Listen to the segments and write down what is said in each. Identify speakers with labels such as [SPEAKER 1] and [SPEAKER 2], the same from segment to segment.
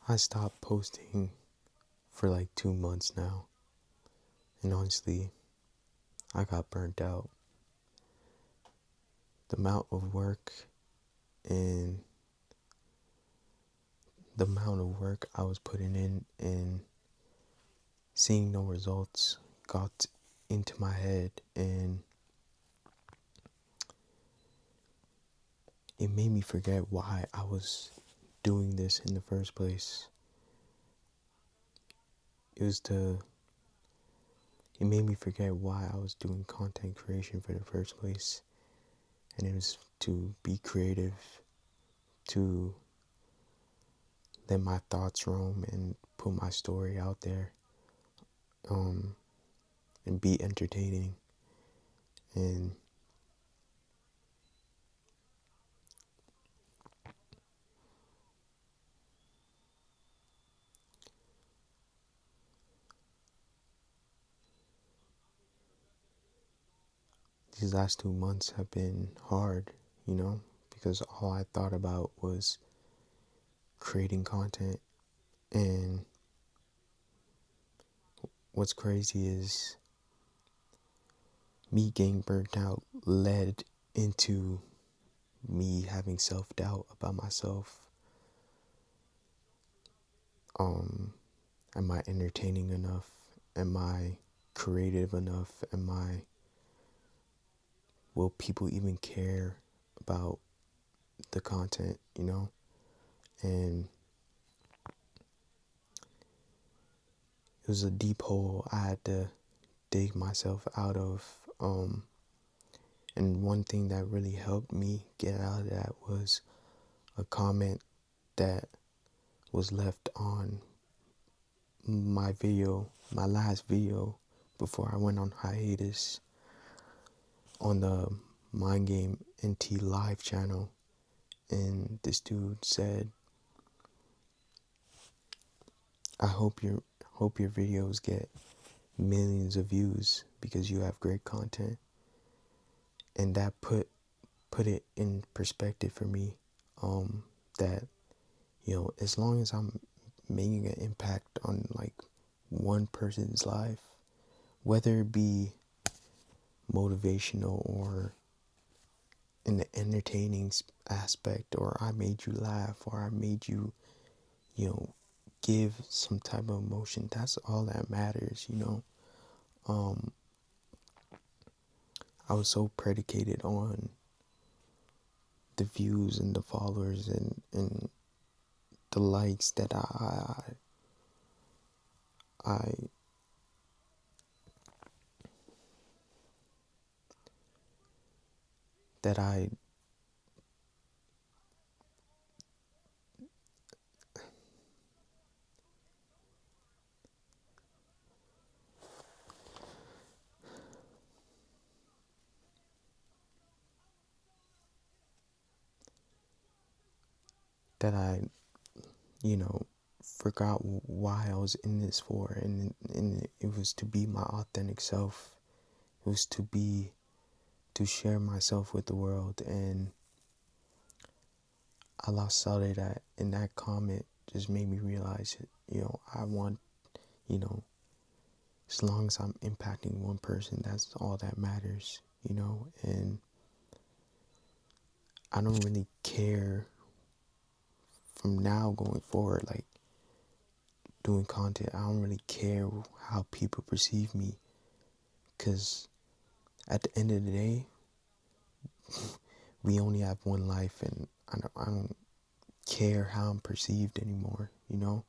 [SPEAKER 1] I stopped posting for like 2 months now, and honestly, I got burnt out. The amount of work and the amount of work I was putting in and seeing no results got into my head, and it made me forget why I was doing this in the first place. It was to it made me forget why I was doing content creation for the first place. And it was to be creative, to let my thoughts roam and put my story out there, um, and be entertaining. And these last 2 months have been hard, because all I thought about was creating content. And what's crazy is me getting burnt out led into me having self-doubt about myself. Am I entertaining enough? Am I creative enough? Will people even care about the content? And it was a deep hole I had to dig myself out of. And one thing that really helped me get out of that was a comment that was left on my last video before I went on hiatus on the Mind Game NT live channel. And this dude said, I hope your videos get millions of views because you have great content. And that put it in perspective for me, that as long as I'm making an impact on like one person's life, whether it be motivational or in the entertaining aspect, or I made you laugh, or I made you, give some type of emotion, that's all that matters. I was so predicated on the views and the followers and the likes that I that I that I forgot why I was in this for, and it was to be my authentic self. It was to share myself with the world, and I lost sight of that. And that comment just made me realize, I want, you know, as long as I'm impacting one person, that's all that matters. And I don't really care from now going forward, like doing content. I don't really care how people perceive me, because at the end of the day, we only have one life, and I don't care how I'm perceived anymore. I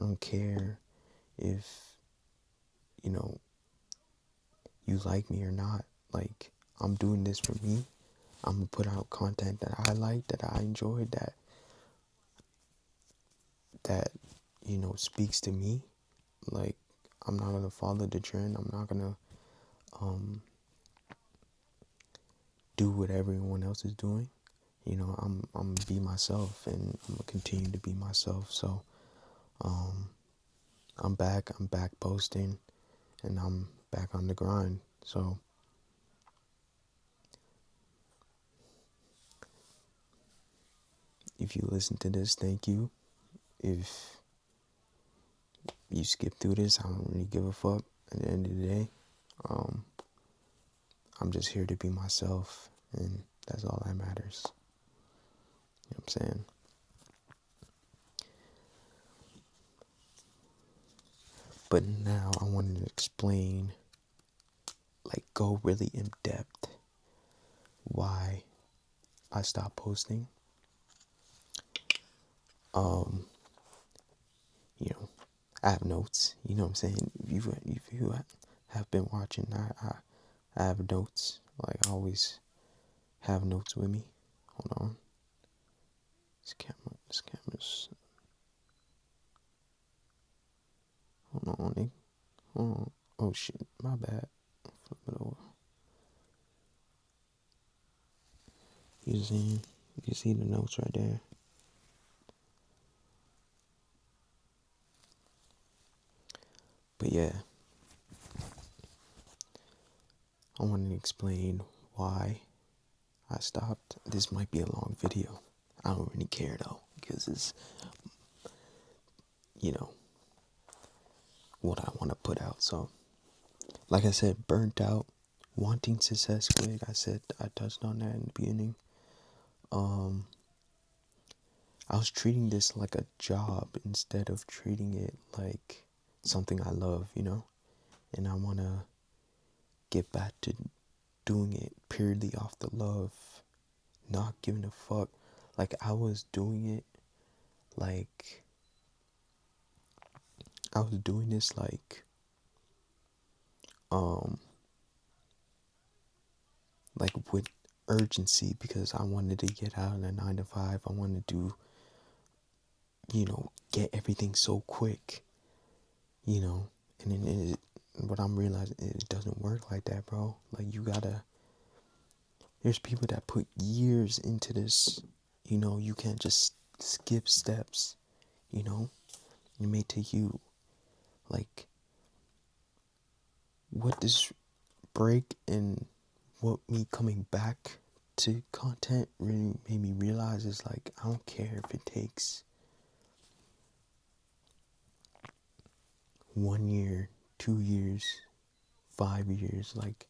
[SPEAKER 1] don't care if, you know, you like me or not. Like, I'm doing this for me. I'm gonna put out content that I like, that I enjoy, that speaks to me. Like, I'm not gonna follow the trend. I'm not gonna do what everyone else is doing. I'm gonna be myself, and I'm gonna continue to be myself. So I'm back posting, and I'm back on the grind. So if you listen to this, thank you. If you skip through this, I don't really give a fuck. At the end of the day, um, I'm just here to be myself, and that's all that matters. You know what I'm saying? But now I wanted to explain, like, go really in depth why I stopped posting. Um, you know, I have notes. You know what I'm saying? If you have been watching, I have notes. Like, I always have notes with me. Hold on. This camera's. Hold on, Nick. Hold on. Oh shit, my bad. Flip it over. You see the notes right there. But yeah, I wanted to explain why I stopped. This might be a long video. I don't really care though, because it's, you know, what I want to put out. So, like I said, burnt out, wanting success quick. I touched on that in the beginning. I was treating this like a job instead of treating it like something I love, you know? And I want to get back to doing it purely off the love, not giving a fuck. Like, I was doing it like, I was doing this like with urgency, because I wanted to get out of the 9 to 5. I wanted to, get everything so quick, and then what I'm realizing, it doesn't work like that, bro. Like, there's people that put years into this, you can't just skip steps, it may take you, like, what this break and what me coming back to content really made me realize is, like, I don't care if it takes 1 year, 2 years, 5 years. Like,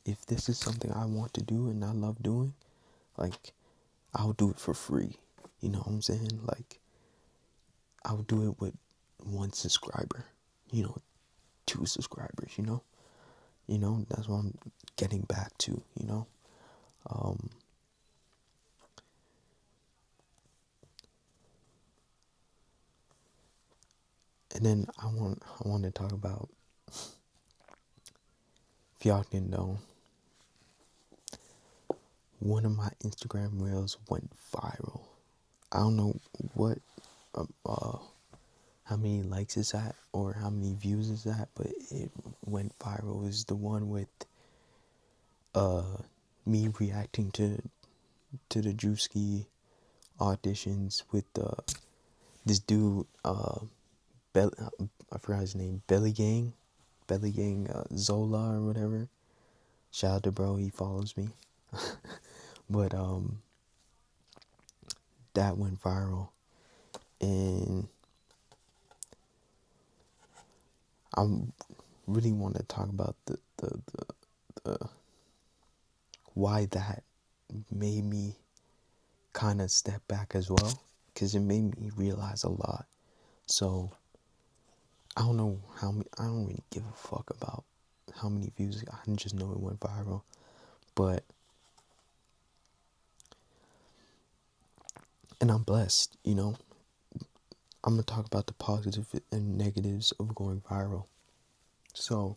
[SPEAKER 1] if this is something I want to do and I love doing, like, I'll do it for free. You know what I'm saying? Like, I'll do it with 1 subscriber, 2 subscribers, that's what I'm getting back to. Um, and then I want to talk about, if y'all didn't know, one of my Instagram reels went viral. I don't know what, how many likes it's at or how many views it's at, but it went viral. It was the one with me reacting to the Drewski auditions with this dude, I forgot his name, Belly Gang, Zola or whatever. Shout out to bro, he follows me. But that went viral, and I really want to talk about the why that made me kind of step back as well, because it made me realize a lot. So I don't know how many, I don't really give a fuck about how many views. I just know it went viral. But, and I'm blessed, I'm going to talk about the positive and negatives of going viral. So,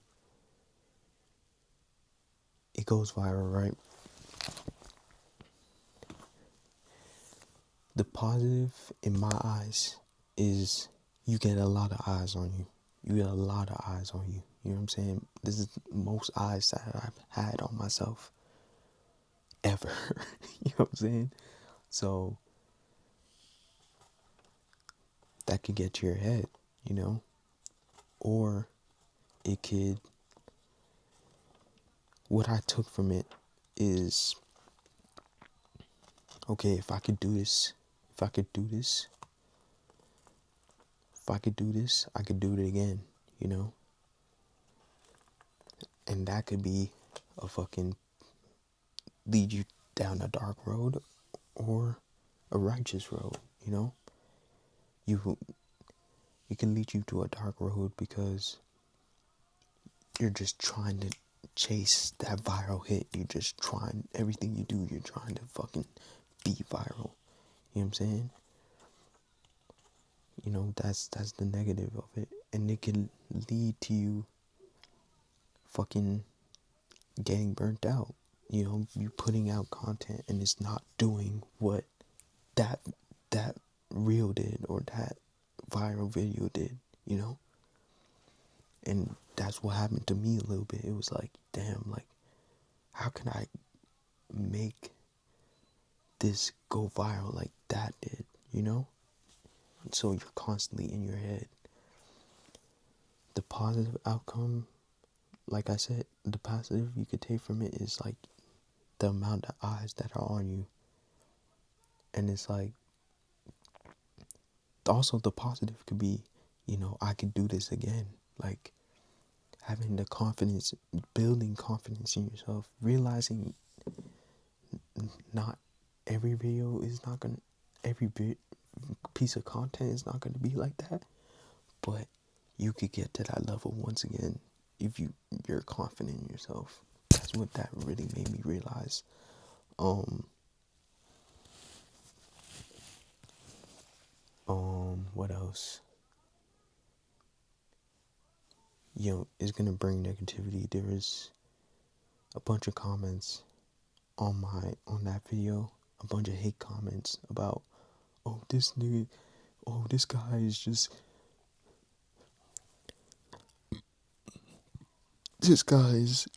[SPEAKER 1] it goes viral, right? The positive, in my eyes, is you get a lot of eyes on you. You get a lot of eyes on you. You know what I'm saying? This is the most eyes that I've had on myself ever. You know what I'm saying? So, that could get to your head, or it could, what I took from it is, okay, if I could do this if I could do this, I could do it again, you know? And that could be a fucking lead you down a dark road or a righteous road, you know? You it can lead you to a dark road because you're just trying to chase that viral hit. You're just trying everything you do, you're trying to fucking be viral. You know what I'm saying? You know, that's the negative of it. And it can lead to you fucking getting burnt out. You know, you putting out content and it's not doing what that that reel did or that viral video did, you know? And that's what happened to me a little bit. It was like, damn, like, how can I make this go viral like that did, you know? And so you're constantly in your head. The positive outcome, like I said, the positive you could take from it is like the amount of eyes that are on you. And it's like, also the positive could be, you know, I could do this again. Like, having the confidence, building confidence in yourself, realizing not every video is not gonna, every piece of content is not gonna be like that, but you could get to that level once again if you're confident in yourself. That's what that really made me realize. What else? You know, it's gonna bring negativity. There was a bunch of comments on that video, a bunch of hate comments about, oh, this nigga, oh, this guy is just, this guy is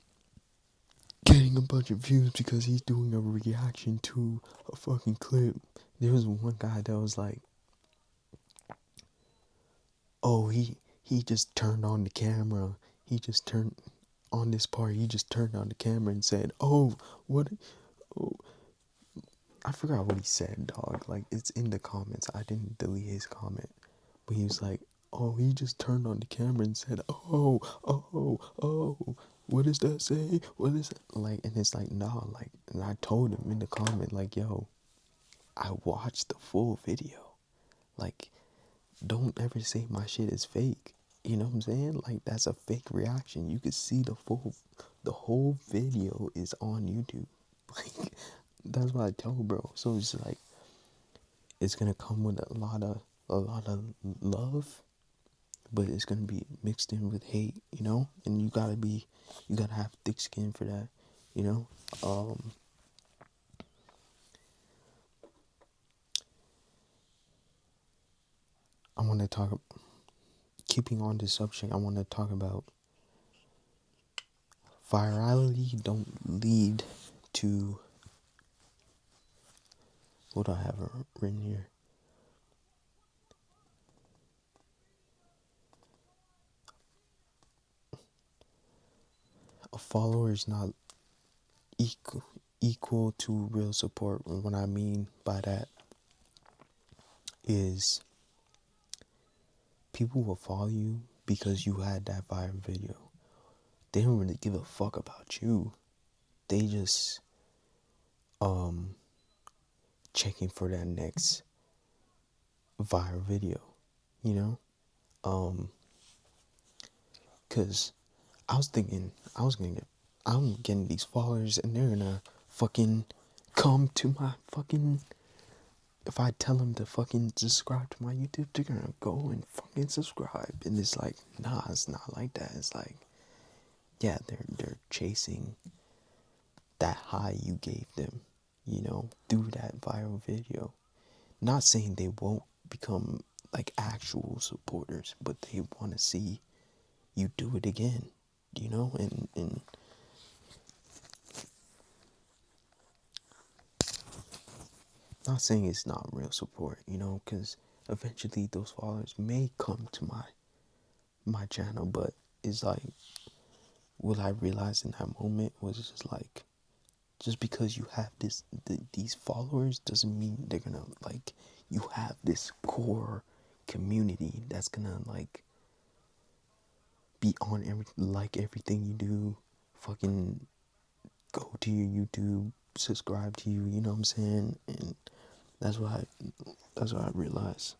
[SPEAKER 1] getting a bunch of views because he's doing a reaction to a fucking clip. There was one guy that was like, oh, he just turned on the camera. He just turned on this part. He just turned on the camera and said, oh, what? Oh, I forgot what he said, dog. Like, it's in the comments. I didn't delete his comment. But he was like, oh, he just turned on the camera and said, oh, oh, oh, what does that say? What is it? Like, and it's like, nah, like, and I told him in the comment, like, yo, I watched the full video. Like, don't ever say my shit is fake. You know what I'm saying? Like, that's a fake reaction. You could see the whole video is on YouTube. Like, that's what I told bro. So it's like, it's gonna come with a lot of love, but it's gonna be mixed in with hate, you know? And you gotta have thick skin for that, you know? I wanna talk, keeping on this subject, I wanna talk about virality don't lead to, what do I have written here? A follower is not equal to real support. And what I mean by that is people will follow you because you had that viral video. They don't really give a fuck about you. They just checking for that next viral video, you know? Cause I'm getting these followers and they're gonna fucking come to my fucking, if I tell them to fucking subscribe to my YouTube, they're gonna go and fucking subscribe. And it's like, nah, it's not like that. It's like, yeah, they're chasing that high you gave them, you know, through that viral video. Not saying they won't become like actual supporters, but they want to see you do it again, you know, and not saying it's not real support, you know, because eventually those followers may come to my channel, but it's like, what I realized in that moment was just like, just because you have these followers doesn't mean they're gonna, like, you have this core community that's gonna like be on everything you do, fucking go to your YouTube, subscribe to you, you know what I'm saying? And that's what I realized.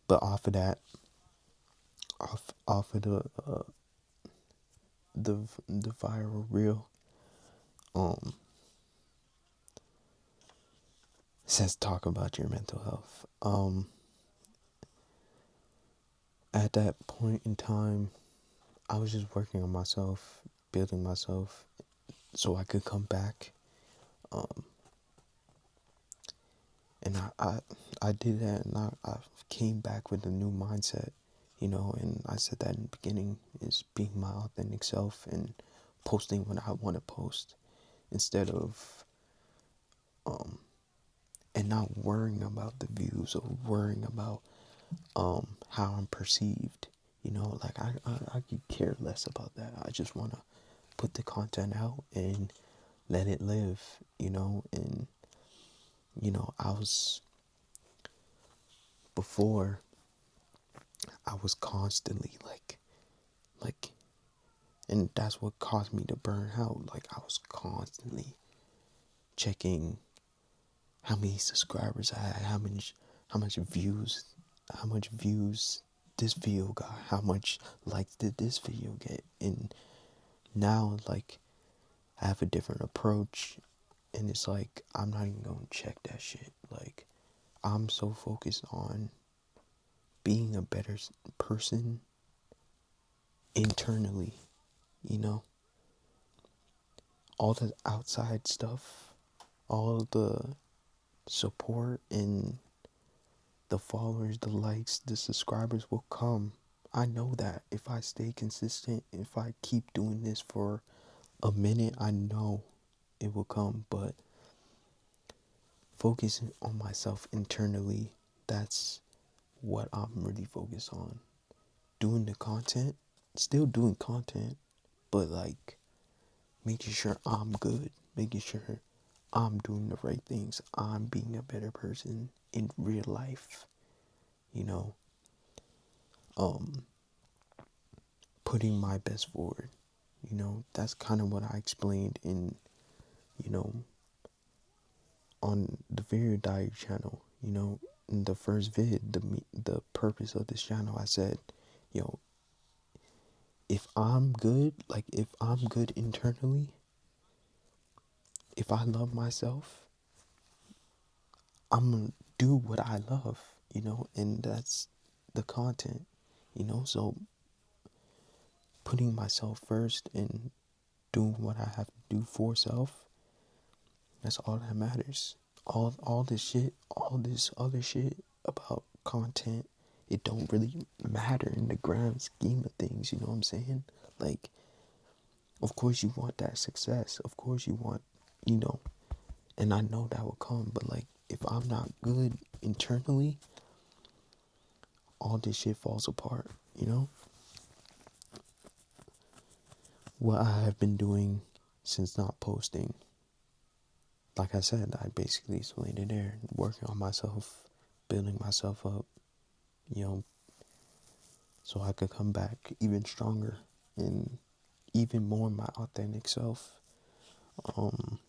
[SPEAKER 1] But off of that, off of the viral reel, um, it says talk about your mental health. At that point in time, I was just working on myself, building myself, so I could come back. Um, and I did that, and I came back with a new mindset, you know. And I said that in the beginning is being my authentic self and posting what I want to post instead of and not worrying about the views or worrying about how I'm perceived. You know, like I could care less about that. I just want to put the content out and let it live, you know. And you know, before I was constantly like and that's what caused me to burn out. Like I was constantly checking how many subscribers I had, how much views this video got, how much likes did this video get. And now like I have a different approach, and it's like I'm not even gonna check that shit. Like I'm so focused on being a better person internally, you know. All the outside stuff, all the support and the followers, the likes, the subscribers will come. I know that if I stay consistent, if I keep doing this for a minute, I know it will come. But focusing on myself internally, that's what I'm really focused on. Doing the content, still doing content, but like making sure I'm good, making sure I'm doing the right things, I'm being a better person in real life, you know, um, putting my best forward. You know, that's kind of what I explained in, you know, on the Video Diary channel. You know, in the first vid, the purpose of this channel, I said, yo, if I'm good, like if I'm good internally, if I love myself, I'm gonna do what I love, you know, and that's the content, you know. So putting myself first and doing what I have to do for self, that's all that matters. All this shit, all this other shit about content, it don't really matter in the grand scheme of things, you know what I'm saying? Like, of course you want that success. Of course you want, you know, and I know that will come, but like if I'm not good internally, all this shit falls apart, you know? What I have been doing since not posting, like I said, I basically explained it there, working on myself, building myself up, you know, so I could come back even stronger and even more my authentic self. Um,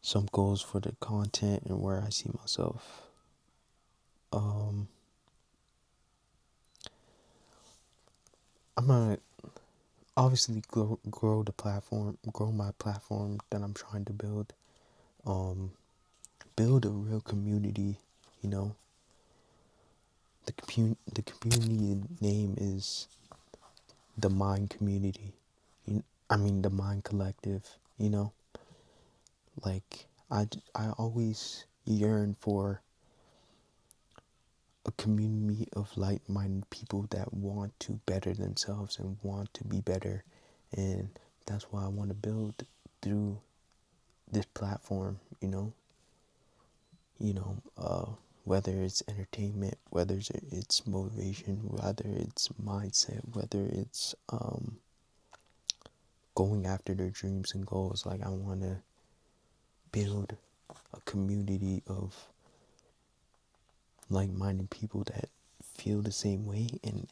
[SPEAKER 1] some goals for the content and where I see myself. Um, I'm gonna obviously grow my platform that I'm trying to build. Um, build a real community, you know. The community name is the Mind Community. The Mind Collective, you know. Like, I always yearn for a community of like-minded people that want to better themselves and want to be better. And that's why I want to build through this platform, you know. Whether it's entertainment, whether it's motivation, whether it's mindset, whether it's going after their dreams and goals. Like I want to build a community of like-minded people that feel the same way and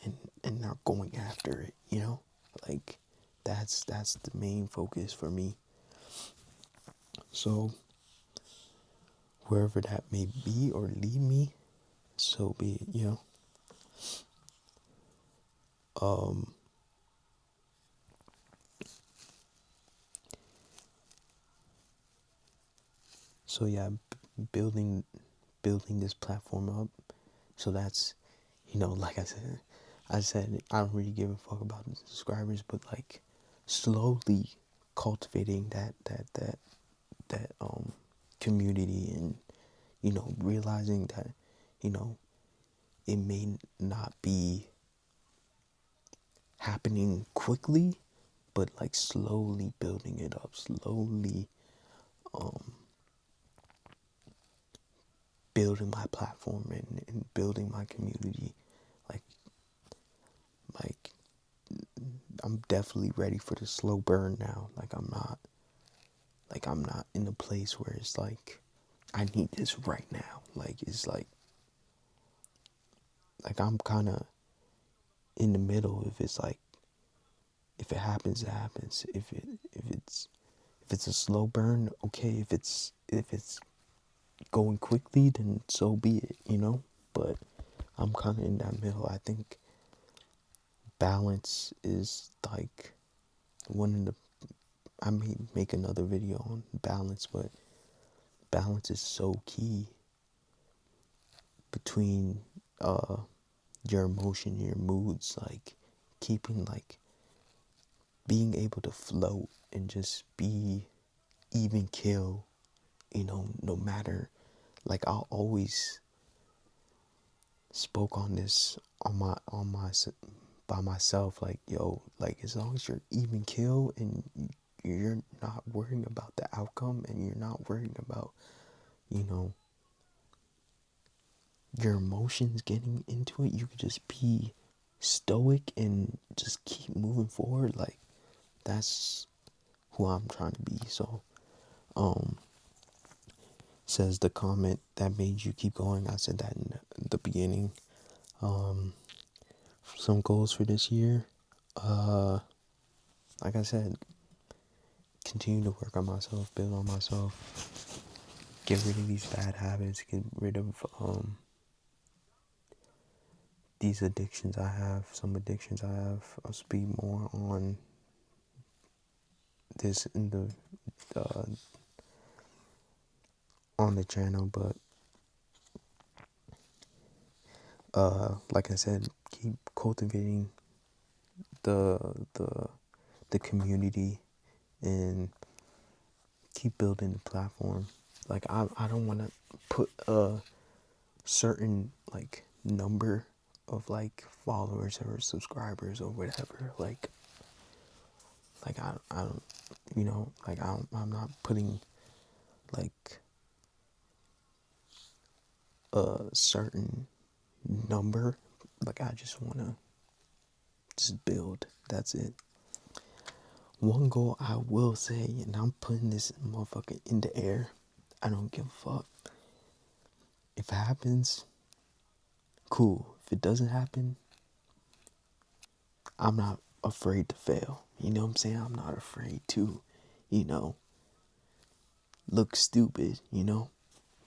[SPEAKER 1] are going after it, you know? Like that's the main focus for me. So wherever that may be or lead me, so be it, you know? Um so yeah, building this platform up. So that's, like I said I don't really give a fuck about the subscribers, but like slowly cultivating that community, and realizing that you know it may not be happening quickly, but like slowly building it up, slowly um building my platform, and building my community. like like I'm definitely ready for the slow burn now. I'm not in a place where it's like I need this right now. Like it's like I'm kind of in the middle. If it's like, if it happens, it happens. If it's a slow burn, okay. If it's going quickly, then so be it. But I'm kind of in that middle. I think balance is like one of the. I may make another video on balance, but balance is so key between uh your emotion, your moods, like keeping like being able to float and just be even kill, no matter. Like I always spoke on this on my by myself, like yo, like as long as you're even kill and you're not worrying about the outcome, and you're not worrying about you know your emotions getting into it, you could just be stoic and just keep moving forward. Like that's who I'm trying to be. So um says the comment that made you keep going. I said that in the beginning. um some goals for this year, uh like I said, continue to work on myself, build on myself, get rid of these bad habits, get rid of these addictions I have, some addictions I have. I'll speak more on this in uh, on the channel, but like I said, keep cultivating the the the community, and keep building the platform. Like I don't want to put a certain like number of like followers or subscribers or whatever. Like I don't, like I'm not putting like a certain number. Like I just want to just build. That's it. One goal I will say, and I'm putting this motherfucker in the air. I don't give a fuck. If it happens, cool. If it doesn't happen, I'm not afraid to fail. You know what I'm saying? I'm not afraid to, you know, look stupid.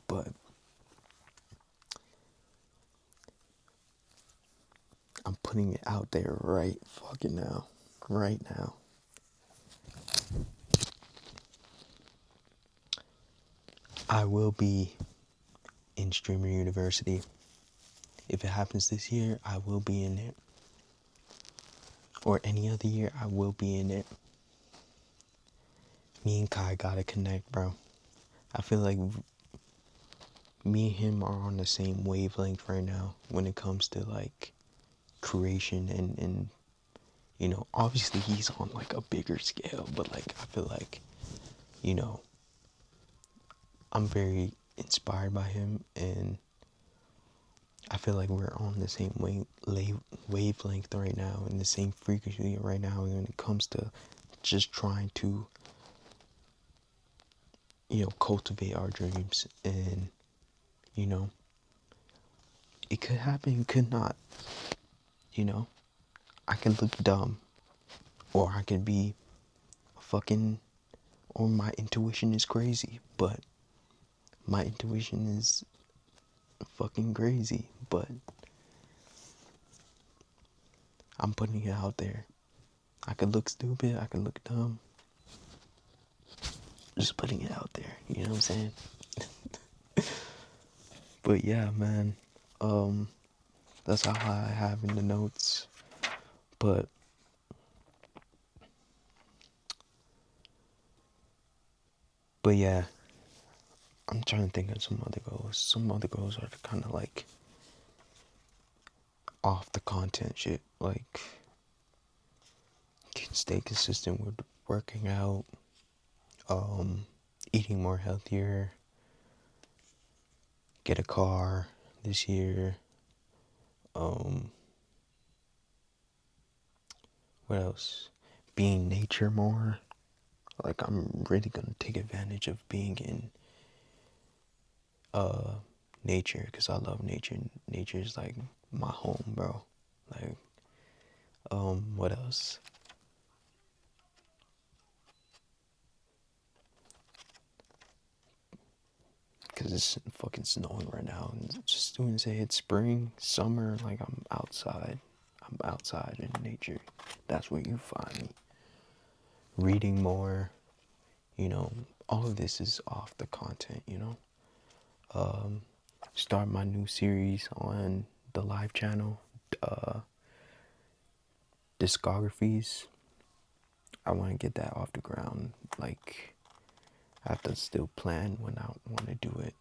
[SPEAKER 1] But I'm putting it out there right fucking now. Right now. I will be in Streamer University. If it happens this year, I will be in it. Or any other year, I will be in it. Me and Kai gotta connect, bro. I feel like me and him are on the same wavelength right now when it comes to like creation, and obviously he's on like a bigger scale, but like I feel like, you know, I'm very inspired by him, and I feel like we're on the same wavelength right now, and the same frequency right now when it comes to just trying to cultivate our dreams. And, you know, it could happen, it could not. You know, I can look dumb, or I can be fucking, or my intuition is crazy, but my intuition is fucking crazy, but I'm putting it out there. I could look stupid, I could look dumb. Just putting it out there, you know what I'm saying? But yeah, man, um, that's all I have in the notes. But yeah, I'm trying to think of some other goals. Some other goals are kind of like off the content shit, like stay consistent with working out, um, eating more healthier, get a car this year. Um, what else? Be in nature more. Like I'm really gonna take advantage of being in uh nature because I love nature. Nature is like my home, bro. Like what else? Because it's fucking snowing right now, and just doing say it's spring, summer. Like I'm outside. I'm outside in nature. That's where you find me. Reading more. You know, all of this is off the content. You know. Start my new series on the live channel, uh, discographies. I want to get that off the ground. Like, I have to still plan when I want to do it,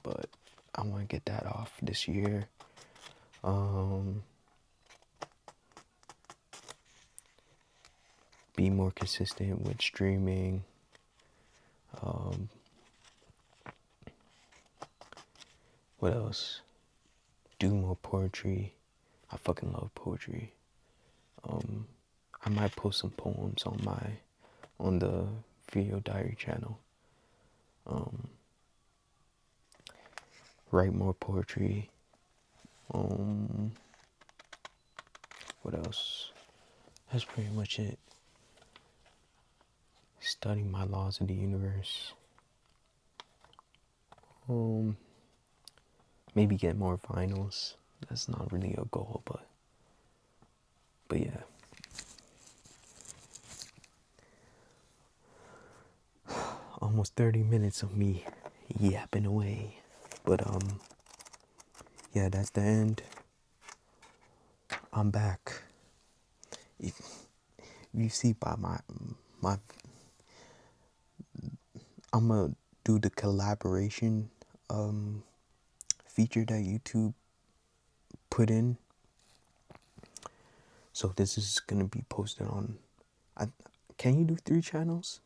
[SPEAKER 1] but I want to get that off this year. Be more consistent with streaming. What else? Do more poetry. I fucking love poetry. I might post some poems on the video diary channel. Write more poetry. What else? That's pretty much it. Study my laws of the universe. Maybe get more finals. That's not really a goal, but yeah. Almost 30 minutes of me yapping away. But yeah, that's the end. I'm back. If you see by my I'm gonna do the collaboration feature that YouTube put in. So this is gonna be posted on. Can you do 3 channels?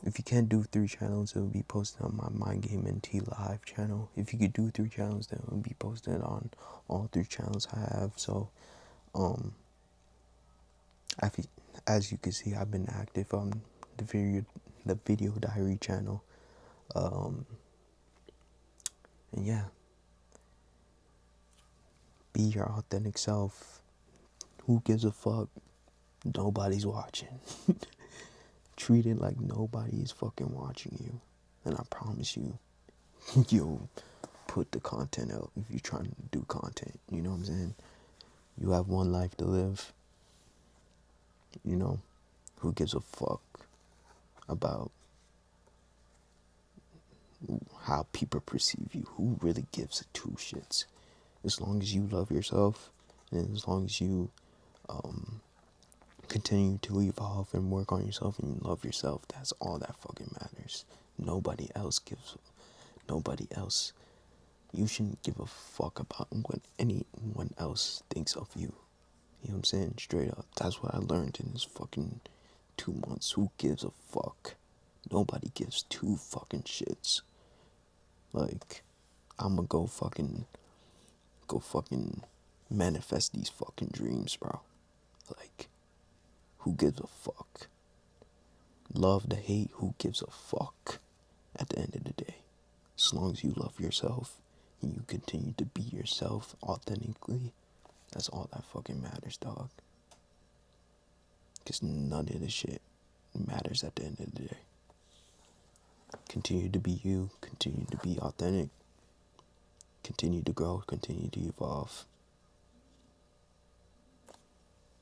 [SPEAKER 1] If you can't do 3 channels, it will be posted on my Mind Game NT Live channel. If you could do 3 channels, then it will be posted on all 3 channels I have. So, as you can see, I've been active on the video diary channel. And yeah, be your authentic self. Who gives a fuck? Nobody's watching. Treat it like nobody is fucking watching you. And I promise you, you'll put the content out if you're trying to do content. You know what I'm saying? You have one life to live. You know, who gives a fuck about how people perceive you? Who really gives a two shits? As long as you love yourself, and as long as you continue to evolve and work on yourself and you love yourself, that's all that fucking matters. Nobody else gives. Nobody else. You shouldn't give a fuck about what anyone else thinks of you. You know what I'm saying? Straight up. That's what I learned in this fucking 2 months. Who gives a fuck? Nobody gives two fucking shits. Like, I'ma go fucking manifest these fucking dreams, bro. Like, who gives a fuck? Love the hate, who gives a fuck at the end of the day? As long as you love yourself and you continue to be yourself authentically, that's all that fucking matters, dog. Because none of this shit matters at the end of the day. Continue to be you, continue to be authentic, continue to grow, continue to evolve.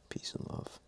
[SPEAKER 1] Peace and love.